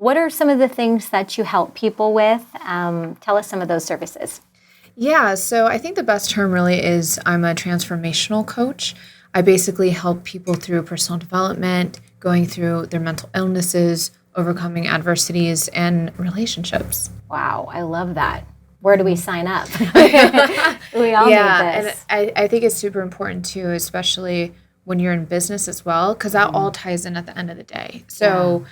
what are some of the things that you help people with? Tell us some of those services. Yeah, so I think the best term really is I'm a transformational coach. I basically help people through personal development, going through their mental illnesses, overcoming adversities, and relationships. Wow, I love that. Where do we sign up? We all need this. And I think it's super important too, especially when you're in business as well, because that all ties in at the end of the day. So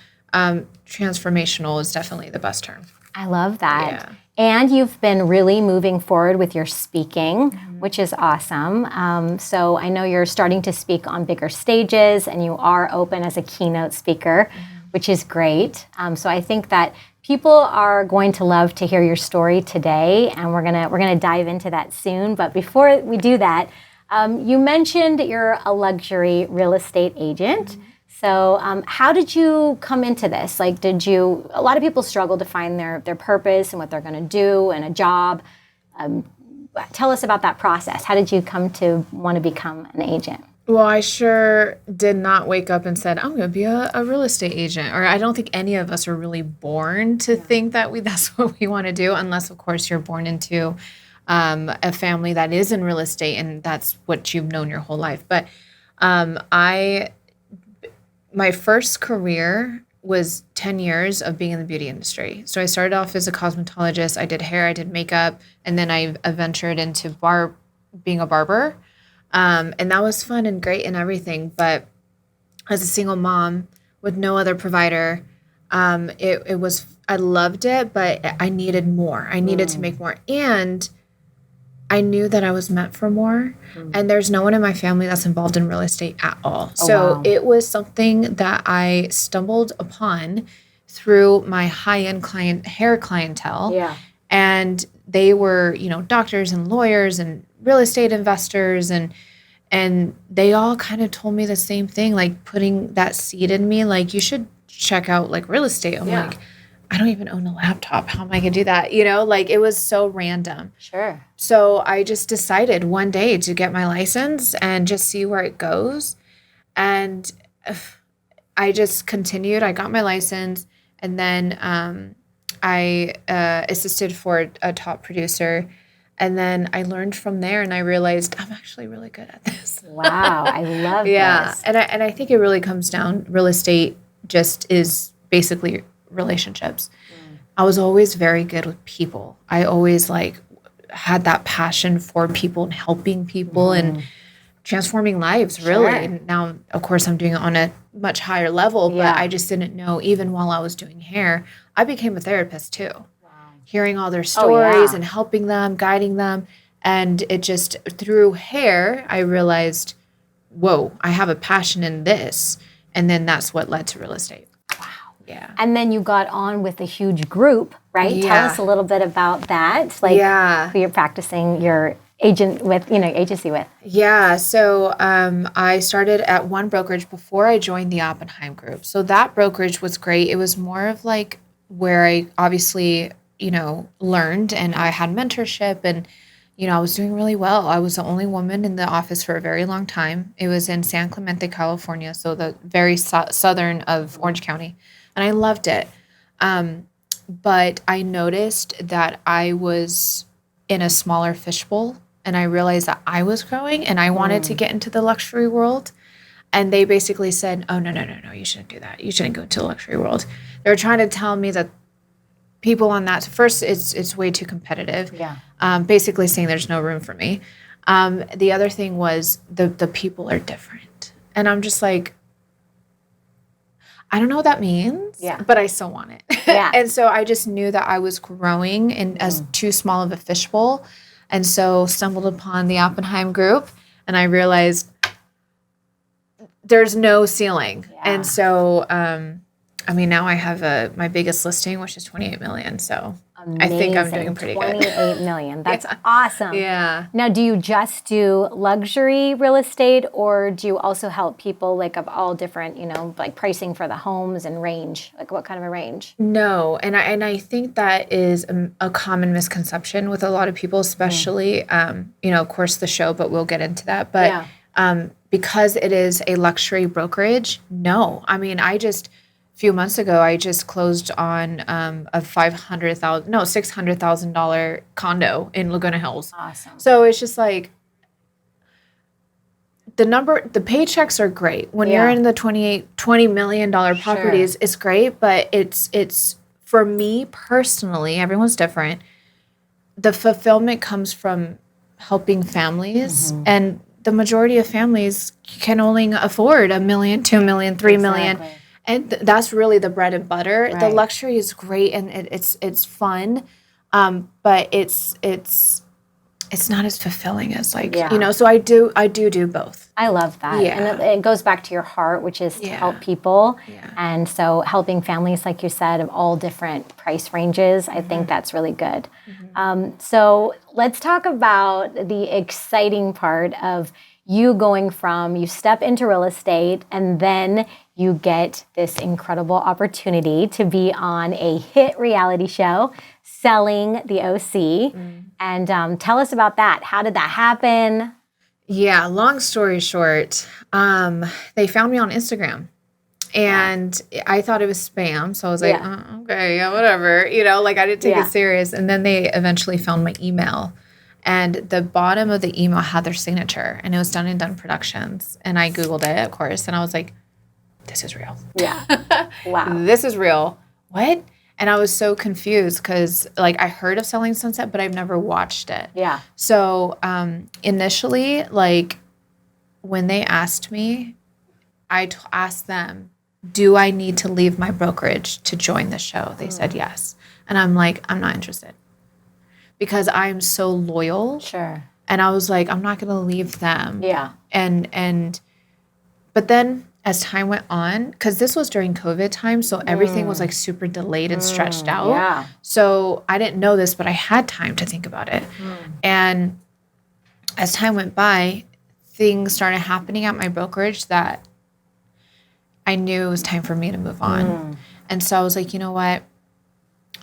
transformational is definitely the best term. I love that. Yeah. And you've been really moving forward with your speaking, which is awesome. So I know you're starting to speak on bigger stages, and you are open as a keynote speaker, which is great. So I think that people are going to love to hear your story today, and we're gonna dive into that soon. But before we do that, you mentioned you're a luxury real estate agent. So how did you come into this? Like, a lot of people struggle to find their purpose and what they're going to do and a job. Tell us about that process. How did you come to want to become an agent? Well, I sure did not wake up and said, I'm going to be a real estate agent. Or I don't think any of us are really born to think that that's what we want to do, unless, of course, you're born into a family that is in real estate and that's what you've known your whole life. But my first career was 10 years of being in the beauty industry. So I started off as a cosmetologist. I did hair, I did makeup, and then I ventured into being a barber. And that was fun and great and everything. But as a single mom with no other provider, I loved it, but I needed more. I needed to make more. And I knew that I was meant for more, and there's no one in my family that's involved in real estate at all. It was something that I stumbled upon through my high-end hair clientele. Yeah. And they were, doctors and lawyers and real estate investors, and they all kind of told me the same thing, like putting that seed in me, like, you should check out like real estate. I'm like, I don't even own a laptop. How am I going to do that? It was so random. Sure. So I just decided one day to get my license and just see where it goes. And I just continued. I got my license, and then I assisted for a top producer. And then I learned from there, and I realized I'm actually really good at this. Wow, I love this. Yeah, and I think it really comes down, real estate just is basically relationships. I was always very good with people. I always had that passion for people and helping people and transforming lives, really. Sure. And now, of course, I'm doing it on a much higher level, but I just didn't know, even while I was doing hair, I became a therapist too. Wow. Hearing all their stories and helping them, guiding them. And it just, through hair, I realized, whoa, I have a passion in this. And then that's what led to real estate. Yeah. And then you got on with a huge group, right? Yeah. Tell us a little bit about that. Who you're practicing your agency with. Yeah. So I started at one brokerage before I joined the Oppenheim group. So that brokerage was great. It was more of like where I obviously, learned, and I had mentorship, and, I was doing really well. I was the only woman in the office for a very long time. It was in San Clemente, California, so the very southern of Orange County. And I loved it. But I noticed that I was in a smaller fishbowl, and I realized that I was growing and I wanted to get into the luxury world. And they basically said, oh, no, you shouldn't do that. You shouldn't go to the luxury world. They were trying to tell me that people on that, first, it's way too competitive. Yeah. Basically saying there's no room for me. The other thing was the people are different. And I'm just like, I don't know what that means, but I still want it. Yeah. And so I just knew that I was growing as too small of a fishbowl. And so stumbled upon the Oppenheim group, and I realized there's no ceiling. Yeah. And so, now I have my biggest listing, which is 28 million. So amazing. I think I'm doing pretty good. 28 million. That's awesome. Yeah. Now, do you just do luxury real estate, or do you also help people of all different, like pricing for the homes and range? Like what kind of a range? No. And I think that is a common misconception with a lot of people, especially, of course, the show, but we'll get into that. But because it is a luxury brokerage, no. I few months ago, I just closed on a $600,000 condo in Laguna Hills. Awesome. So it's just like the paychecks are great. When you're in the $20 million properties, it's great, but it's for me personally, everyone's different. The fulfillment comes from helping families, and the majority of families can only afford $1 million, $2 million, $3 million. And that's really the bread and butter. Right. The luxury is great and it's fun, but it's not as fulfilling as so I do both. I love that. Yeah. And it goes back to your heart, which is to help people. Yeah. And so helping families, like you said, of all different price ranges, I think that's really good. So let's talk about the exciting part of you going from, you step into real estate and then you get this incredible opportunity to be on a hit reality show, Selling the OC. And tell us about that. How did that happen? Yeah, long story short, they found me on Instagram. And I thought it was spam. So I was like, okay, yeah, whatever. I didn't take it serious. And then they eventually found my email. And the bottom of the email had their signature. And it was Done and Done Productions. And I Googled it, of course. And I was like, this is real. Yeah. Wow. This is real. What? And I was so confused because, I heard of Selling Sunset, but I've never watched it. Yeah. So initially, when they asked me, I asked them, do I need to leave my brokerage to join the show? They said yes. And I'm like, I'm not interested. Because I'm so loyal. Sure. And I was like, I'm not going to leave them. Yeah. But then as time went on, because this was during COVID time, so everything was super delayed and stretched out. Yeah. So I didn't know this, but I had time to think about it. And as time went by, things started happening at my brokerage that I knew it was time for me to move on. And so I was like, you know what?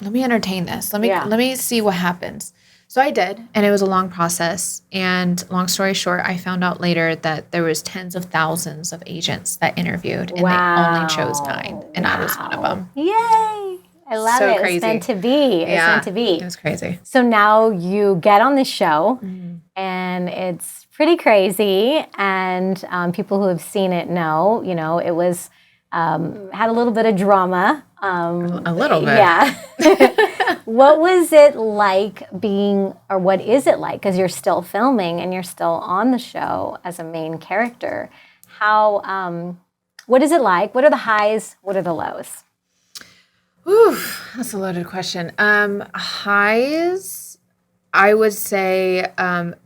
Let me entertain this. Let me see what happens. So I did, and it was a long process. And long story short, I found out later that there was tens of thousands of agents that interviewed, and they only chose 9, and I was one of them. Yay! I love it. Crazy. It's meant to be. It's meant to be. It was crazy. So now you get on the show, and it's pretty crazy. And people who have seen it know, it was had a little bit of drama. A little bit. Yeah. What was it like what is it like? Because you're still filming and you're still on the show as a main character. What is it like? What are the highs? What are the lows? Ooh, that's a loaded question. Highs, I would say,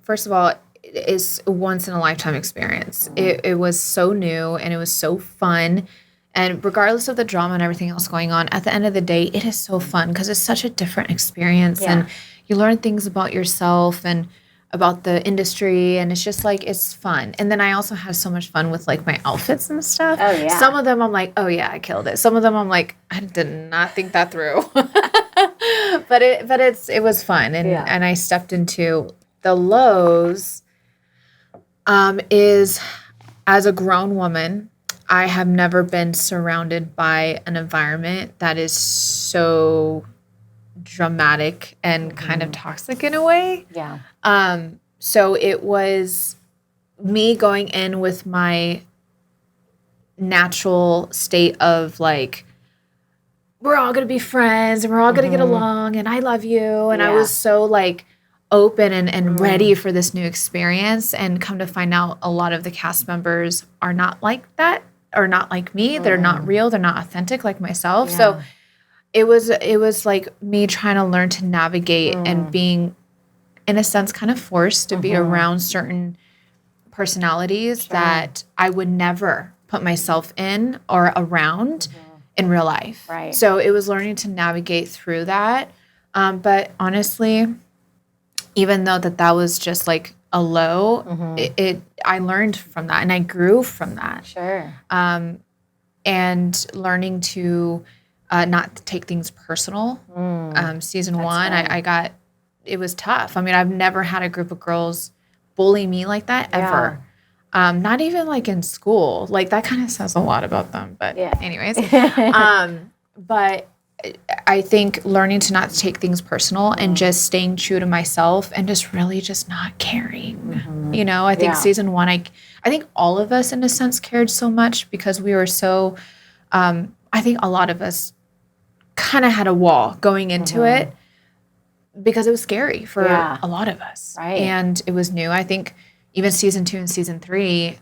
first of all, it's a once in a lifetime experience. It was so new and it was so fun. And regardless of the drama and everything else going on, at the end of the day, it is so fun because it's such a different experience. Yeah. And you learn things about yourself and about the industry. And it's just it's fun. And then I also have so much fun with my outfits and stuff. Oh, yeah. Some of them I'm like, oh, yeah, I killed it. Some of them I'm like, I did not think that through. but it was fun. And I stepped into the lows is as a grown woman, I have never been surrounded by an environment that is so dramatic and kind of toxic in a way. Yeah. So it was me going in with my natural state of we're all going to be friends and we're all going to get along and I love you. And I was so open and ready for this new experience, and come to find out a lot of the cast members are not like that. Or not like me. They're not real. They're not authentic like myself. Yeah. So it was me trying to learn to navigate and being, in a sense, kind of forced to be around certain personalities that I would never put myself in or around in real life. Right. So it was learning to navigate through that. But honestly, even though that was just a low, I learned from that and I grew from that. Sure. And learning to not take things personal. Season 1, it was tough. I mean, I've never had a group of girls bully me like that ever. Not even like in school. Like that kind of says a lot about them. But anyways, but I think learning to not take things personal and just staying true to myself and just really just not caring. You know, I think season 1, I think all of us in a sense cared so much because we were so, I think a lot of us kind of had a wall going into it because it was scary for a lot of us. Right. And it was new. I think even season 2 and season 3,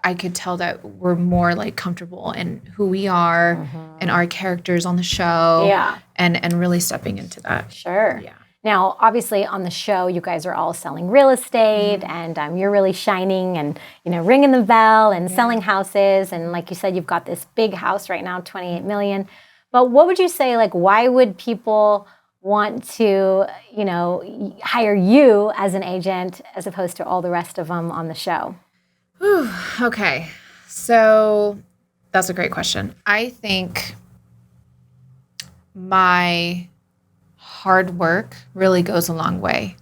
I could tell that we're more like comfortable in who we are and our characters on the show and really stepping into that. Sure. Yeah. Now, obviously on the show, you guys are all selling real estate and you're really shining and, you know, ringing the bell and selling houses. And like you said, you've got this big house right now, 28 million. But what would you say, like, why would people want to, you know, hire you as an agent as opposed to all the rest of them on the show? Whew, okay. So that's a great question. I think my hard work really goes a long way.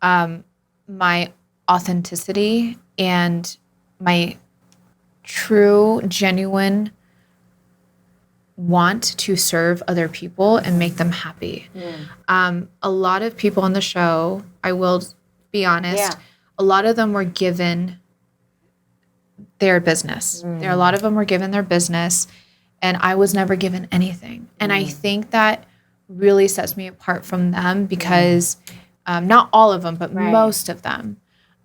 My authenticity and my true, genuine want to serve other people and make them happy. A lot of people on the show, I will be honest, a lot of them were given their business. A lot of them were given their business, and I was never given anything. And I think that really sets me apart from them because not all of them, but most of them.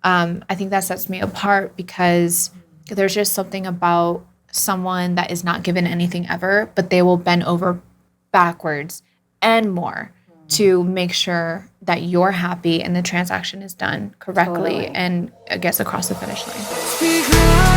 I think that sets me apart because there's just something about someone that is not given anything ever, but they will bend over backwards and more to make sure that you're happy and the transaction is done correctly and gets across the finish line.